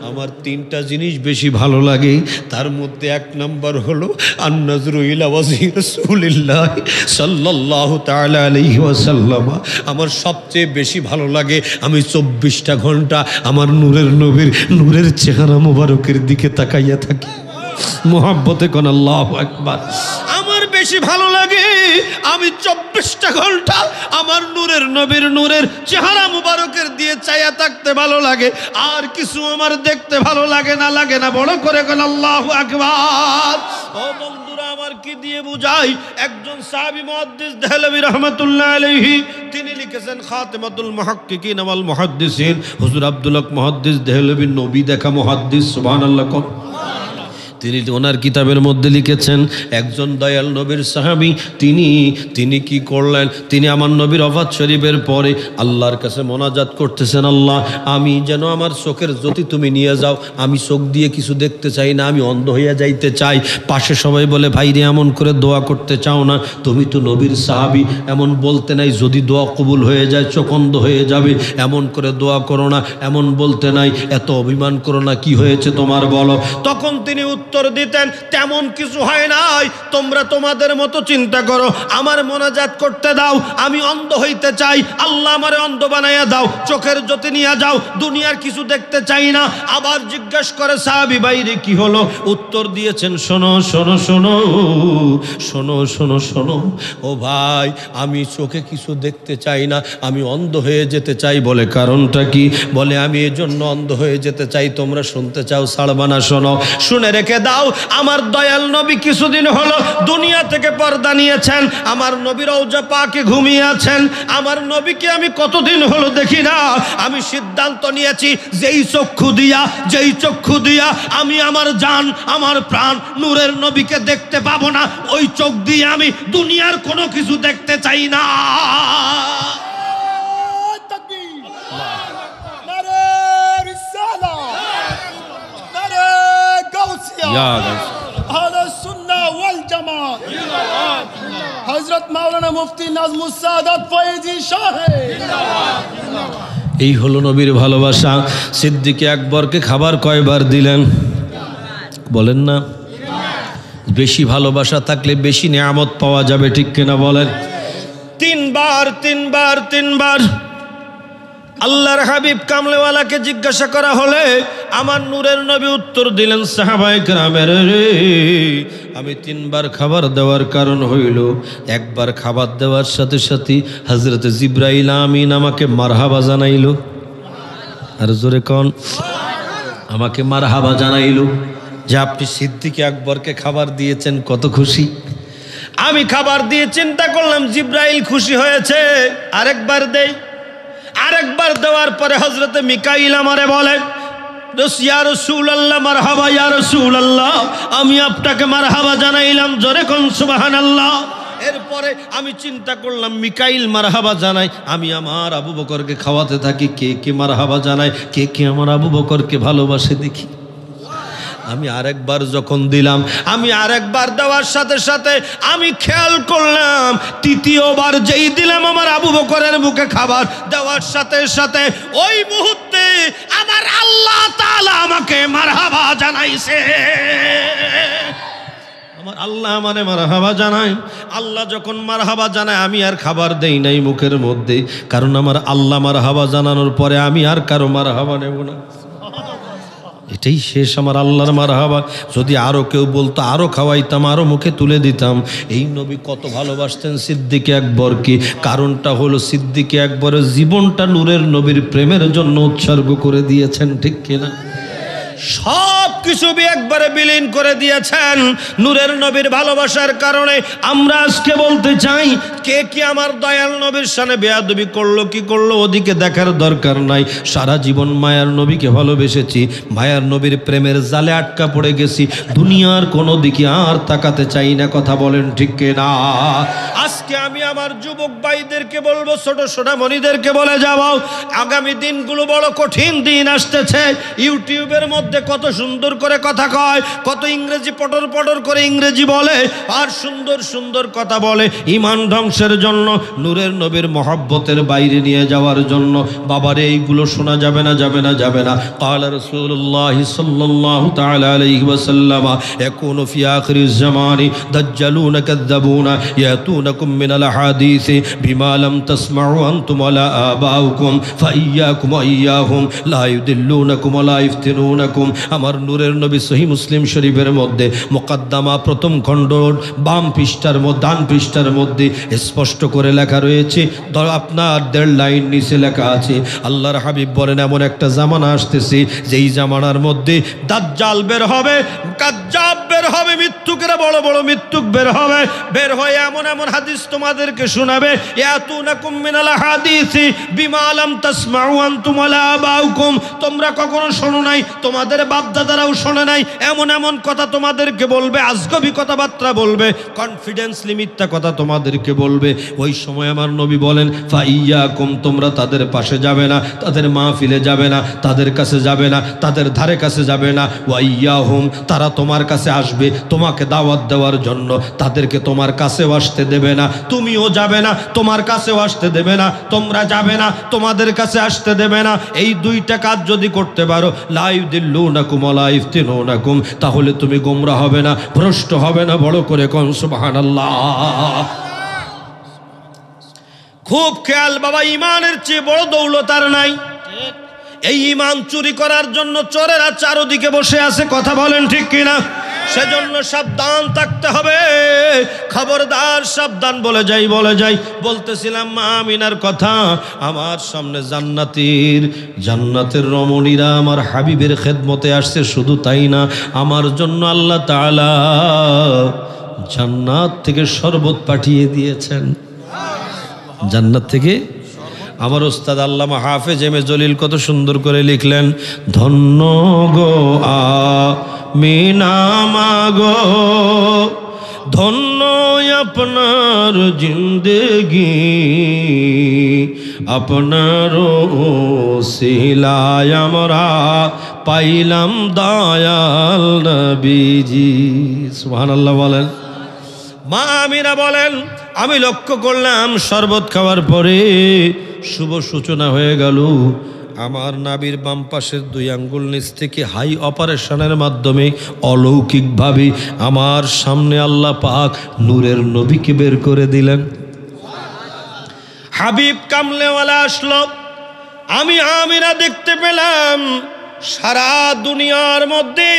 আমার তিনটা জিনিস বেশি ভালো লাগে, তার মধ্যে এক নাম্বার হলো আন-নাজরু ইলা ওয়াজহি রাসূলিল্লাহ সাল্লাল্লাহু তাআলা আলাইহি ওয়াসাল্লাম। আমার সবচেয়ে বেশি ভালো লাগে আমি 24টা ঘন্টা আমার নূরের নবীর নূরের চেহারা মোবারকের দিকে তাকাইয়া থাকি। মোহাব্বতে কোন আল্লাহু আকবার। আমার বেশি ভালো লাগে আমি 24টা ঘন্টা আমার নূরের নবীর নূরের চেহারা মুবারকের দিয়ে চাইয়া থাকতে ভালো লাগে, আর কিছু আমার দেখতে ভালো লাগে না। বড় করে কোন আল্লাহু আকবার। ও বন্ধুরা আমার কি দিয়ে বুঝাই, একজন সাহাবী মুহাদ্দিস দেহলভী রাহমাতুল্লাহ আলাইহি তিনি লিখেছেন খাতিমাতুল মুহাক্কিকিন ওয়াল মুহাদ্দিসিন। হুজুর আব্দুল হক মুহাদ্দিস দেহলভী নবী দেখা মুহাদ্দিস, সুবহানাল্লাহ। তিনি ওনার কিতাবের মধ্যে লিখেছেন একজন দয়াল নবীর সাহাবী তিনি কি করলেন, তিনি আমার নবীর ওফাত শরীফের পরে আল্লাহর কাছে মোনাজাত করতেছেন, আল্লাহ আমি যেন আমার চোখের জ্যোতি তুমি নিয়ে যাও, আমি চোখ দিয়ে কিছু দেখতে চাই না, আমি অন্ধ হইয়া যাইতে চাই। পাশে সবাই বলে, ভাইরে এমন করে দোয়া করতে চাও না, তুমি তো নবীর সাহাবী, এমন বলতে নাই যদি দোয়া কবুল হয়ে যায় চোখ অন্ধ হয়ে যাবে, এমন করে দোয়া করো না, এমন বলতে নাই, এত অভিমান করো না, কি হয়েছে তোমার বলো। তখন তিনি উত্তর দিতেন, তেমন কিছু হয় নাই, তোমরা তোমাদের মতো চিন্তা করো, আমার মোনাজাত করতে দাও, আমি অন্ধ হইতে চাই, আল্লাহ আমারে অন্ধ বানাইয়া দাও, চোখের জ্যোতি নিয়ে যাও, দুনিয়ার কিছু দেখতে চাই না। আবার জিজ্ঞেস করে সাহাবী, ভাইরে কি হলো? উত্তর দিয়েছেন, শোনো শোনো শোনো শোনো শোনো শোনো ও ভাই, আমি চোখে কিছু দেখতে চাই না, আমি অন্ধ হয়ে যেতে চাই। বলে কারণটা কি? বলে আমি এজন্য অন্ধ হয়ে যেতে চাই, তোমরা শুনতে চাও ছাড়বা না, শোনো, শুনে রেখে দাও। আমার দয়াল নবী কিছুদিন হলো দুনিয়া থেকে পর্দা নিয়েছেন, আমার নবী রওজা পাকে ঘুমিয়ে আছেন, আমার নবীকে আমি কতদিন হলো দেখি না। আমি সিদ্ধান্ত নিয়েছি যেই চক্ষু দিয়া আমি আমার জান আমার প্রাণ নূরের নবীকে দেখতে পাবো না, ওই চোখ দিয়ে আমি দুনিয়ার কোনো কিছু দেখতে চাই না। হযরত মাওলানা মুফতি নাজমুস সাদাত ফয়েজি সাহেব। এই হলো নবীর ভালোবাসা। সিদ্দিক আকবরকে খাবার কয়বার দিলেন বলেন না? বেশি ভালোবাসা থাকলে বেশি নিয়ামত পাওয়া যাবে, ঠিক কিনা বলেন? তিনবার আল্লাহর হাবিব কামলেওয়ালাকে জিজ্ঞাসা করা হলে আমার নূরের নবী উত্তর দিলেন, সাহাবায়ে কেরামের রে, আমি 3বার খাবার দেওয়ার কারণ হইল, একবার খাবার দেওয়ার সাথে সাথে হযরত জিবরাইল আমিন আমাকে মারহাবা জানাইল। আর জোরে কোন, আমাকে মারহাবা জানাইল যে আপনি সিদ্দিক আকবরকে খাবার দিয়েছেন, কত খুশি। আমি খাবার দিয়ে চিন্তা করলাম জিবরাইল খুশি হয়েছে, আরেকবার দেই। আরেকবার দেওয়ার পরে হযরতে মিকাইল আমারে বলে, ইয়া রাসূলুল্লাহ মারহাবা, ইয়া রাসূলুল্লাহ আমি আপনাকে মারহাবা জানাইলাম, জোরে কোন সুবহানাল্লাহ। এরপরে আমি চিন্তা করলাম মিকাইল মারহাবা জানাই, আমি আমার আবু বকরকে খাওয়াতে থাকি, কে কে মারহাবা জানায়, কে কে আমার আবু বকরকে ভালোবাসে দেখি। আমি আরেকবার যখন দিলাম, আমি আরেকবার দেওয়ার সাথে সাথে আমি খেয়াল করলাম তৃতীয়বার যেই দিলাম আমার আবু বকরের মুখে খাবার দেওয়ার সাথে সাথে ওই মুহূর্তে আমার আল্লাহ তাআলা আমাকে মারহাবা জানাইছে। আমার আল্লাহ মানে মারহাবা জানায়। আল্লাহ যখন মারহাবা জানায় আমি আর খাবার দেই নাই মুখের মধ্যে, কারণ আমার আল্লাহ মারহাবা জানানোর পরে আমি আর কারো মারহাবা নেব না, এটাই শেষ আমার আল্লাহর মারহাবা। যদি আরো কেউ বলতো আরো খাওয়াইতাম, আরো মুখে তুলে দিতাম। এই নবী কত ভালোবাসতেন সিদ্দিক আকবরকে, কারণটা হলো সিদ্দিক আকবরের জীবনটা নূরের নবীর প্রেমের জন্য উৎসর্গ করে দিয়েছেন, ঠিক কিনা? সব কিছু একবারে বিলীন করে দিয়েছেন নূরের নবীর ভালোবাসার কারণে। আমরা আজকে বলতে চাই, কে কি আমার দয়াল নবীর সামনে বেয়াদবি করলো কি করলো ওদিকে দেখার দরকার নাই। সারা জীবন মায়ার নবীকে ভালোবেসেছি, মায়ার নবীর প্রেমের জালে আটকা পড়ে গেছি, দুনিয়ার কোনো দিকে আর তাকাতে চাই না। কথা বলেন ঠিক কিনা? আজকে আমি আমার যুবক ভাইদেরকে বলবো, ছোট সোনামণিদেরকে বলে যাও, আগামী দিনগুলো বড় কঠিন দিন আসতেছে। ইউটিউবের মধ্যে মধ্যে কত সুন্দর করে কথা কয়, কত ইংরেজি পটর পটর করে ইংরেজি বলে, আর সুন্দর সুন্দর কথা বলে ঈমান ধ্বংসের জন্য, নূরের নবীর মহব্বতের বাইরে নিয়ে যাওয়ার জন্য। বাবারে এইগুলো শোনা যাবে না, যাবে না, যাবে না। ক্বালা রাসূলুল্লাহ সাল্লাল্লাহু তাআলা আলাইহি ওয়াসাল্লাম ইয়াকুনু ফি আখিরিজ জামানি দাজ্জালুনা কাযযাবুনা ইয়াতুনাকুম মিনাল আহাদিসি বিমা লাম তাসমাউ আনতুম ওয়ালা আবাউকুম ফাইয়াকুম ওয়া ইয়াহুম লা ইউদিল্লুনাকুম ওয়া লা ইফতিনুনাকুম। আমার নূরের নবী সহিহ মুসলিম শরীফের মধ্যে মুকদ্দমা প্রথম খণ্ড বাম পৃষ্ঠার মধ্যে, ডান পৃষ্ঠার মধ্যে স্পষ্ট করে লেখা রয়েছে, আপনার 1.5 লাইন নিচে লেখা আছে, আল্লাহর হাবিব বলেন এমন একটা জামানা আসতেছে যেই জামানার মধ্যে দাজ্জাল বের হবে, কাজ্জাব বের হবে, মৃত্যুকেরা বড় বড় মৃত্যুক বের হবে, বের হয়ে এমন এমন হাদিস তোমাদেরকে শোনাবে, ইয়াতুনাকুম মিনাল হাদিসি বিমা লাম তাসমাউ আনতুম ওয়ালা আবাউকুম, তোমরা কখনো শোনো নাই, তোমাদের বাপদাদারাও শোনে নাই, এমন এমন কথা তোমাদেরকে বলবে, আজগবি কথাবার্তা বলবে, কনফিডেন্সলি মিথ্যা কথা তোমাদেরকে বলবে। ওই সময় আমার নবী বলেন ফাইয়াকুম, তোমরা তাদের পাশে যাবে না, তাদের মাহফিলে যাবে না, তাদের কাছে যাবে না, তাদের ধারে কাছে যাবে না। ওয়াইয়াহুম, তারা তোমার কাছে আসবে তোমাকে দাওয়াত দেওয়ার জন্য, তাদেরকে তোমার কাছেও আসতে দেবে না, তুমিও যাবে না, তোমার কাছেও আসতে দেবে না, তোমরা যাবে না, তোমাদের কাছে আসতে দেবে না। এই দুইটা কাজ যদি করতে পারো, লা ইউদিল্লুনাকুম ওয়া লা ইফতিনুনাকুম, তাহলে তুমি গোমরা হবে না, ভ্রষ্ট হবে না। বড় করে কোন সুবহানাল্লাহ। খুব খেয়াল বাবা, ঈমানের চেয়ে বড় দৌলত আর নাই। এই ঈমান চুরি করার জন্য চোরেরা চারদিকে বসে আছে, কথা বলেন ঠিক কিনা? সেজন্য সাবধান থাকতে হবে, খবরদার সাবধান। বলে যাই বলতেছিলাম মা আমিনার কথা। আমার সামনে জান্নাতের রমণীরা আমার হাবিবের খেদমতে আসছে, শুধু তাই না, আমার জন্য আল্লাহ তাআলা জান্নাত থেকে শরবত পাঠিয়ে দিয়েছেন। জান্নাত থেকে আমার ওস্তাদ আল্লামা হাফেজ এম এ জলিল কত সুন্দর করে লিখলেন, ধন্য গো আমিনা মাগো, ধন্য আপনার জিন্দেগি, আপনার ওসিলায় আমরা পাইলাম দয়াল নবীজি। সুবহানাল্লাহ বলেন। মা আমিনা বলেন, আমি লক্ষ্য করলাম শরবত খাওয়ার পরে শুভ সূচনা হয়ে গেল। আমার নাভির বাম পাশের 2 আঙ্গুল নিচ থেকে হাই অপারেশনের মাধ্যমে অলৌকিকভাবে আমার সামনে আল্লাহ পাক নূরের নবীকে বের করে দিলেন। হাবিব কামলেওয়ালা আসলো, আমি আমিনা দেখতে পেলাম সারা দুনিয়ার মধ্যে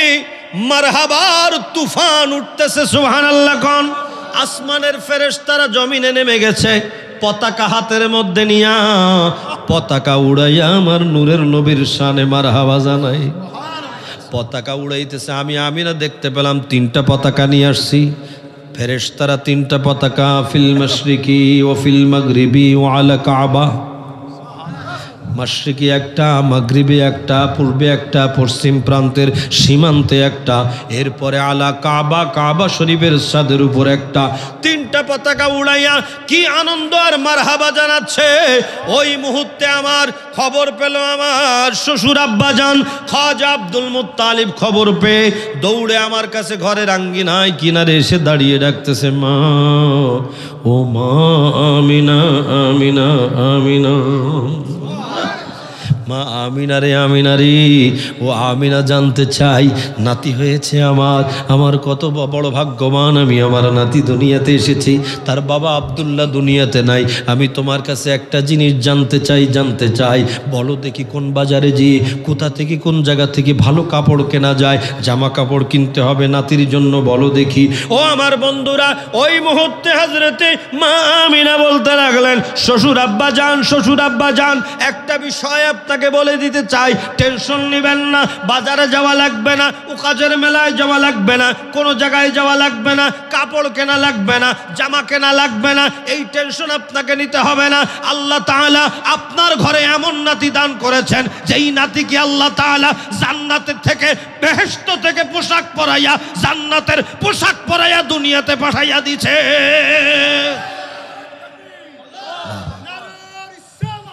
মারহাবার তুফান উঠতেছে। সুবহানাল্লাহ কোন। আসমানের ফেরেশতারা জমিনে নেমে গেছে, পতাকা হাতের মধ্যে নিয়া পতাকা উড়াইয়া আমার নূরের নবীর শানে মারহাবা জানাই। পতাকা উড়াইতেছে, আমি আমিনা দেখতে পেলাম 3টা পতাকা নিয়ে আসছি। ফেরেশতারা 3টা পতাকা, ফিল মাশরিকি ও ফিল মাগরিবি ও আলা কাবা। মাশরিকি একটা, মাগরিবে একটা, পূর্বে একটা, পশ্চিম প্রান্তের সীমান্তে একটা, এরপরে আলা কাবা, কাবা শরীফের ছাদের উপর একটা। 3টা পতাকা উড়াইয়া কি আনন্দ আর মারহাবা জানাচ্ছে। ওই মুহূর্তে আমার খবর পেল আমার শ্বশুর আব্বাজান খাজা আব্দুল মুত্তালিব। খবর পেয়ে দৌড়ে আমার কাছে ঘরের আঙ্গিনায় কিনারে এসে দাঁড়িয়ে ডাকতেছে, মা ও মা আমিনা, আমিনা, আমিনা। মা আমিনা রে, আমিনা রে, ও আমিনা জানতে চাই নাতি হয়েছে আমার কত বড় ভাগ্যবান আমি, আমার নাতি দুনিয়াতে এসেছি, তার বাবা আব্দুল্লাহ দুনিয়াতে নাই। আমি তোমার কাছে একটা জিনিস জানতে চাই, বলো দেখি কোন বাজারে যেয়ে কোথা থেকে কোন জায়গা থেকে ভালো কাপড় কেনা যায়, জামা কাপড় কিনতে হবে নাতির জন্য, বলো দেখি। ও আমার বন্ধুরা, ওই মুহূর্তে হযরতে মা আমিনা বলতে লাগলেন, শ্বশুর আব্বা যান, একটা বিষয় আপনাকে বলে দিতে চাই, টেনশন নেবেন না, বাজারে যাওয়া লাগবে না, উকাজের মেলায় যাওয়া লাগবে না, কোনো জায়গায় যাওয়া লাগবে না, কাপড় কেনা লাগবে না, জামা কেনা লাগবে না, এই টেনশন আপনাকে নিতে হবে না। আল্লাহ তাআলা আপনার ঘরে এমন নাতি দান করেছেন, যেই নাতিকে আল্লাহ তাআলা জান্নাতের থেকে, বেহেশত থেকে পোশাক পরাইয়া, জান্নাতের পোশাক পরাইয়া দুনিয়াতে পাঠাইয়া দিছে।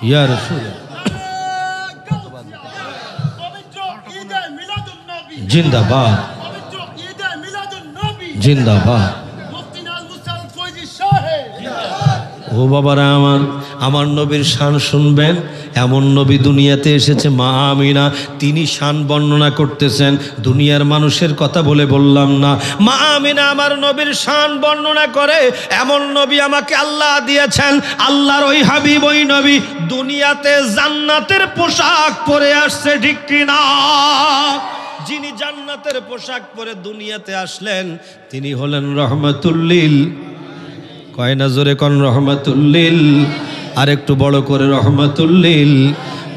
ইয়া রাসূল, জিন্দাবাদ, পবিত্র ঈদে মিলাদুন নবী জিন্দাবাদ। মুফতি নাজমুস সাদাত ফয়জি সাহেব ও বাবারা আমার নবীর শান শুনবেন। এমন নবী দুনিয়াতে এসেছে মা আমিনা, তিনি শান বর্ণনা করতেছেন। দুনিয়ার মানুষের কথা বললাম না, মা আমিনা আমার নবীর শান বর্ণনা করে। এমন নবী আমাকে আল্লাহ দিয়েছেন। আল্লাহর ওই হাবিব, ওই নবী দুনিয়াতে জান্নাতের পোশাক পরে আসছে, ঠিক কিনা? যিনি জান্নাতের পোশাক পরে দুনিয়াতে আসলেন তিনি হলেন রহমাতুল্লিল, কয় না জোরে কোন রহমাতুল্লিল, আর একটু বড় করে রহমাতুল্লিল।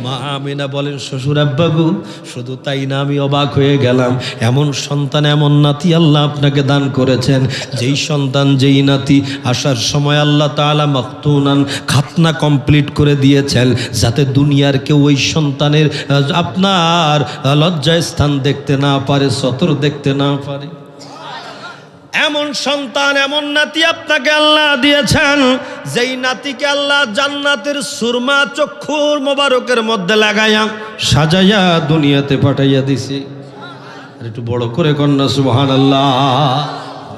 মা আমিনা বলেন, শ্বশুর আব্বাগু, শুধু তাই না, আমি অবাক হয়ে গেলাম। এমন সন্তান, এমন নাতি আল্লাহ আপনাকে দান করেছেন, যেই সন্তান, যেই নাতি আসার সময় আল্লাহ তাআলা মাকতুনান, খাতনা কমপ্লিট করে দিয়েছেন, যাতে দুনিয়ার কেউ ওই সন্তানের আপনার লজ্জায় স্থান দেখতে না পারে, সতর দেখতে না পারে। এমন সন্তান, এমন নাতি আপনাকে আল্লাহ দিয়েছেন, যেই নাতিকে আল্লাহ জান্নাতের সুরমা চক্ষুর মোবারকের মধ্যে লাগাইয়া সাজাইয়া দুনিয়াতে পাঠাইয়া দিছে। আর একটু বড় করে কন্যা সুবহানাল্লাহ।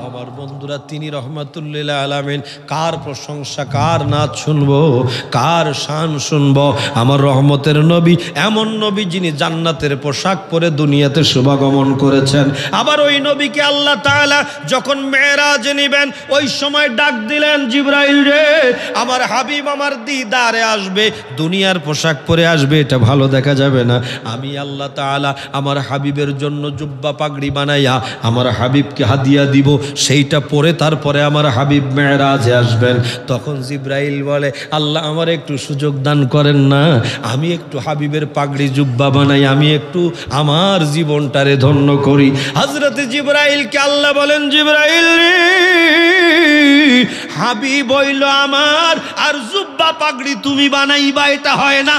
আমার বন্ধুরা, তিনি রহমাতুল্লিল আলামিন। কার প্রশংসা, কার নাচ শুনবো, কার শান শুনবো? আমার রহমতের নবী, এমন নবী যিনি জান্নাতের পোশাক পরে দুনিয়াতে শুভাগমন করেছেন। আবার ওই নবীকে আল্লাহ তাআলা যখন মেরাজে নিবেন, ওই সময় ডাক দিলেন, জিবরাইল রে, আমার হাবিব আমার দিদারে আসবে, দুনিয়ার পোশাক পরে আসবে, এটা ভালো দেখা যাবে না। আমি আল্লাহ তাআলা আমার হাবিবের জন্য জুব্বা পাগড়ি বানাইয়া আমার হাবিবকে হাদিয়া দিব, সেইটা পরে তারপরে আমার হাবিব মেরাজে আসবেন। তখন জিবরাইল বলে, আল্লাহ আমার একটু সুযোগ দান করেন না, আমি একটু হাবিবের পাগড়ি জুব্বা বানাই, আমি একটু আমার জীবনটারে ধন্য করি। হযরত জিবরাইলকে আল্লাহ বলেন, জিবরাইল রে, হাবিব হইল আমার, আর জুব্বা পাগড়ি তুমি বানাইবা, এটা হয় না।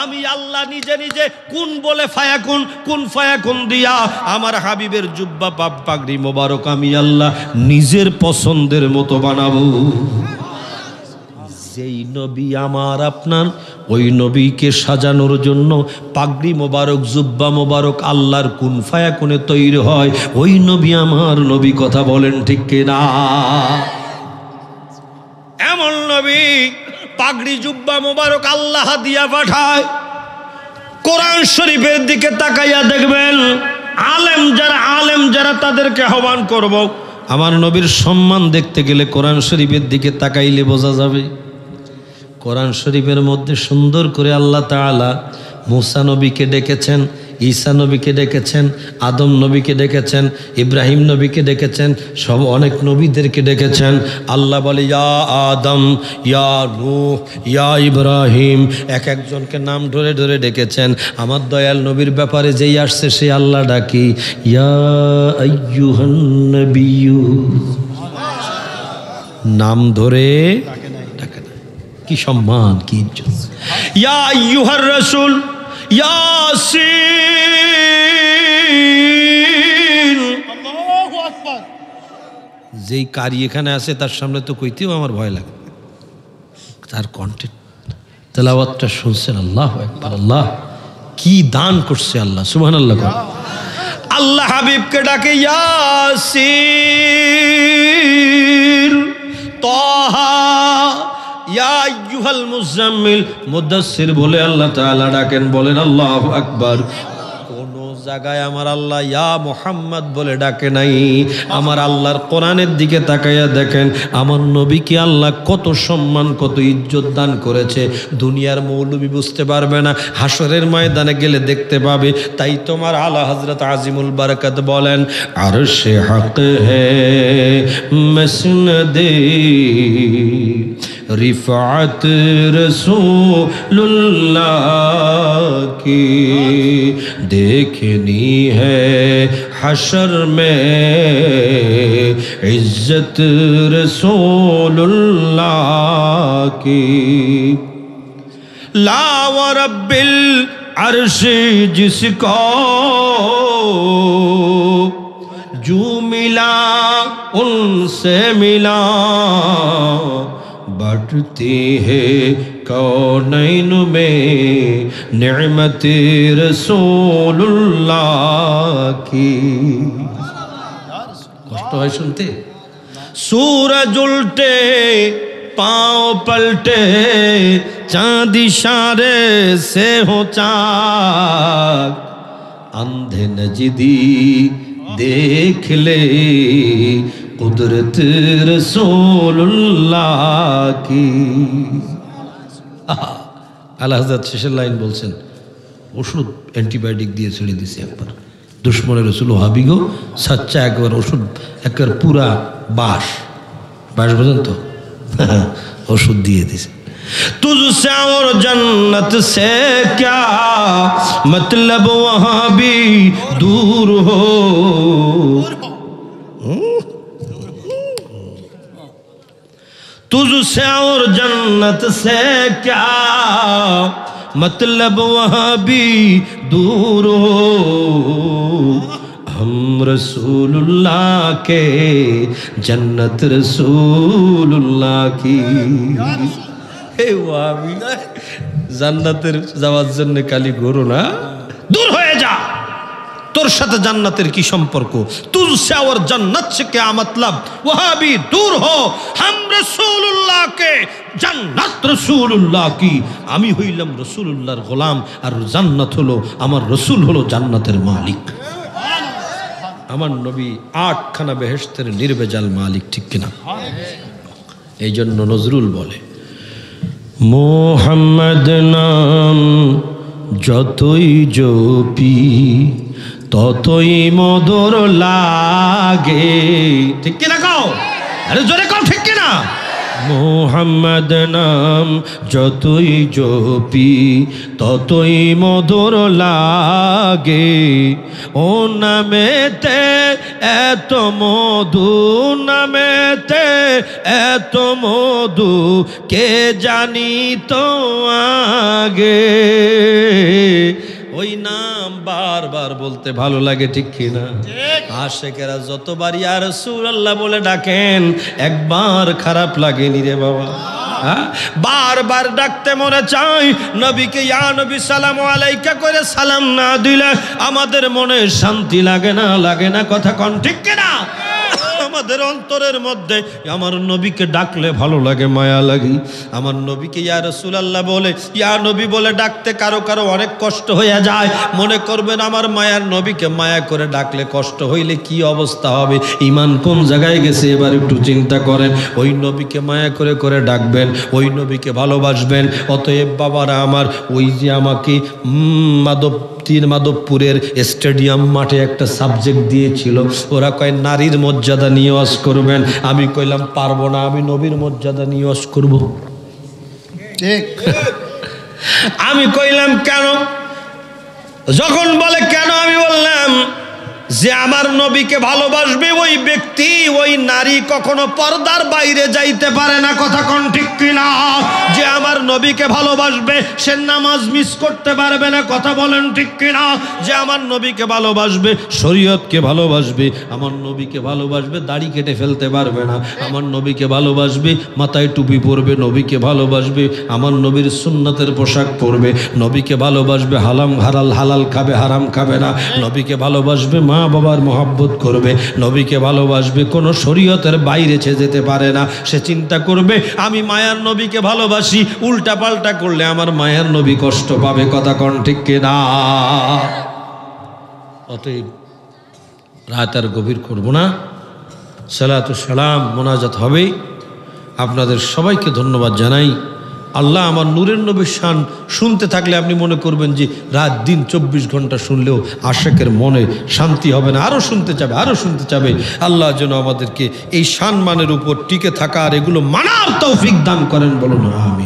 আমি আল্লাহ নিজে নিজে কুন বলে ফায়াকুন, কুন ফায়াকুন দিয়া আমার হাবিবের জুব্বা পাগড়ি মোবারক আমি আল্লাহ নিজের পছন্দের মতো বানাবো। যেই নবী আমার আপনার, ওই নবীকে সাজানোর জন্য পাগড়ি মোবারক, জুব্বা মোবারক আল্লাহর কুন ফায়াকুনে তৈরি হয়, ওই নবী আমার নবী, কথা বলেন ঠিক কিনা? এমন নবী পাগড়ি জুব্বা মোবারক আল্লাহ দিয়া পাঠায়। কোরআন শরীফের দিকে তাকাইয়া দেখবেন, আলেম যারা তাদেরকে আহ্বান করব। আমার নবীর সম্মান দেখতে গেলে কোরআন শরীফের দিকে তাকাইলে বোঝা যাবে। কোরআন শরীফের মধ্যে সুন্দর করে আল্লাহ তাআলা মুসা নবীকে ডেকেছেন, ঈসা নবীকে ডেকেছেন, আদম নবীকে ডেকেছেন, ইব্রাহিম নবীকে ডেকেছেন, সব অনেক নবীদেরকে ডেকেছেন। আল্লাহ বলে, ইয়া আদম, ইয়া নূহ, ইয়া ইব্রাহিম, এক একজনকে নাম ধরে ধরে ডেকেছেন। আমার দয়াল নবীর ব্যাপারে যেই আসছে সে আল্লাহ ডাকি, ইয়া আইয়ুহান নবিয়্যু, নাম ধরে ডাকে না। কি সম্মান, কি ইজ্জত। ইয়া আইয়ুহার রাসূল, ইয়াসিন। আল্লাহু আকবার। যেই কারি এখানে আছে তার সামনে তো কইতেও আমার ভয় লাগে, তার কণ্ঠে তেলাওয়াতটা শুনছেন। আল্লাহু আকবার, আল্লাহ কি দান করছে আল্লাহ, সুবহানাল্লাহ। আল্লাহ হাবিবকে ডাকে, ইয়াসিন, তাহা, ইয়া আইয়ুহাল মুজাম্মিল, মুদাসসির বলে আল্লাহ তাআলা ডাকেন। বলেন আল্লাহু আকবার। কোন জায়গায় আমার আল্লাহ ইয়া মুহাম্মদ বলে ডাকে নাই। আমার আল্লাহর কোরআনের দিকে তাকাইয়া দেখেন, আমার নবীকে আল্লাহ কত সম্মান, কত ইজ্জত দান করেছে। দুনিয়ার মৌলবি বুঝতে পারবে না, হাসরের ময়দানে গেলে দেখতে পাবে। তাই তোমার আলা হযরত আজিমুল বারাকাত বলেন, আরশে হক হে মসনদে रिफ़ात रसूलुल्लाह की देखनी है हशर में, इज्जत रसूलुल्लाह की। ला व रब्बिल अर्श जिसको जो मिला उनसे मिला, बढ़ती है कौनैन में नेमते रसूलुल्लाह की। कष्ट है सुनते। सूरज उल्टे पाँव पलटे चांद इशारे से हो चाक, अंधे नजदी देख ले कुदरत रसूलुल्लाह की। আলা হযরত শেষের লাইন বলছেন, ওষুধ অ্যান্টিবায়োটিক দিয়ে ছেড়ে দিছে একবার। দুশ্মনের রসুল হাবি গো সাচ্চা একবার ওষুধ একবার পুরা বাঁশ বোঝেন তো, ওষুধ দিয়ে দিছে। तुझसे और जन्नत से क्या मतलब वहाँ भी दूर हो। तुझसे और जन्नत से क्या मतलब वहाँ भी दूर हो। हम रसूलुल्लाह के जन्नत रसूलुल्लाह की। हे वाबी জান্নাতের যাওয়ার জন্য কালি ঘোরো না, দূর হয়ে যা। তোর সাথে জান্নাতের কি সম্পর্ক? তুঝসে और जन्नत से क्या मतलब वहाँ भी दूर हो। हम रसूलुल्लाह के জান্নাত রসুলুল্লাহ কি। আমি হইলাম রসুলুল্লাহর গোলাম, আর জান্নাত হলো আমার রসুল হলো জান্নাতের মালিক। আমার নবী 8খানা বেহেশতের নির্ভেজাল মালিক, ঠিক কিনা? এই জন্য নজরুল বলে, মোহাম্মদ নাম যতই জপি ততই মধুর লাগে। ঠিক কিনা কও? আরে জোরে কও, ঠিক কিনা? মোহাম্মদ নাম যতই জপি ততই মধুর লাগে। ও নামেতে এত মধু, নামেতে এত মধু কে জানি তো আগে। ওই নাম বারবার বলতে ভালো লাগে, ঠিক কিনা? আশেকেরা যতবার ইয়া রাসূলুল্লাহ বলে ডাকেন একবার খারাপ লাগেনি রে বাবা। বারবার ডাকতে মনে চাই, নবীকে ইয়া নবী সালামু আলাইকা করে সালাম না দিলে আমাদের মনে শান্তি লাগে না, লাগে না? কথা কন, ঠিক কিনা? আমাদের অন্তরের মধ্যে আমার নবীকে ডাকলে ভালো লাগে, মায়া লাগে। আমার নবীকে ইয়া রাসূলুল্লাহ বলে, ইয়া নবী বলে ডাকতে কারো কারো অনেক কষ্ট হয়ে যায়। মনে করবেন আমার মায়ার নবীকে মায়া করে ডাকলে কষ্ট হইলে কি অবস্থা হবে, ইমান কোন জায়গায় গেছে এবার একটু চিন্তা করেন। ওই নবীকে মায়া করে করে ডাকবেন, ওই নবীকে ভালোবাসবেন। অতএব বাবারা আমার, ওই যে আমাকে মাধবপুরের স্টেডিয়াম মাঠে একটা সাবজেক্ট দিয়েছিল, ওরা কয় নারীর মর্যাদা নিয়ে ওয়াজ করবেন। আমি কইলাম পারবো না, আমি নবীর মর্যাদা নিয়ে ওয়াজ করবো। ঠিক। আমি কইলাম কেন? যখন বলে কেন, আমি বললাম যে আমার নবীকে ভালোবাসবে ওই ব্যক্তি, ওই নারী কখনো পর্দার বাইরে যাইতে পারে না। কথা কোন, ঠিক কিনা? যে আমার নবীকে ভালোবাসবে সে নামাজ মিস করতে পারবে না। কথা বলেন, ঠিক কিনা? যে আমার নবীকে ভালোবাসবে, শরীয়তকে ভালোবাসবে, আমার নবীকে ভালোবাসবে, দাড়ি কেটে ফেলতে পারবে না। আমার নবীকে ভালোবাসবে, মাথায় টুপি পরবে, নবীকে ভালোবাসবে, আমার নবীর সুন্নতের পোশাক পরবে, নবীকে ভালোবাসবে, হালাল খাবে, হারাম খাবে না, নবীকে ভালোবাসবে, মা বাবার মহব্বত করবে, নবীকে ভালোবাসবে, কোনো শরীয়তের বাইরে যেতে পারে না। সে চিন্তা করবে আমি মায়ার নবীকে ভালোবাসি, উল্টা পাল্টা করলে আমার মায়ার নবী কষ্ট পাবে। কথা কোন, ঠিক কিনা? অতএব রাত আর গভীর করব না, সালাতু সালাম মোনাজাত হবে। আপনাদের সবাইকে ধন্যবাদ জানাই। আল্লাহ আমার নূরের নবীর শান শুনতে থাকলে আপনি মনে করবেন যে রাত দিন 24 ঘন্টা শুনলেও আশেকের মনে শান্তি হবে না, আরও শুনতে চাবে, আরও শুনতে চাবে। আল্লাহ যেন আমাদেরকে এই সম্মানের উপর টিকে থাকা আর এগুলো মানার তৌফিক দান করেন, বলুন আমিন।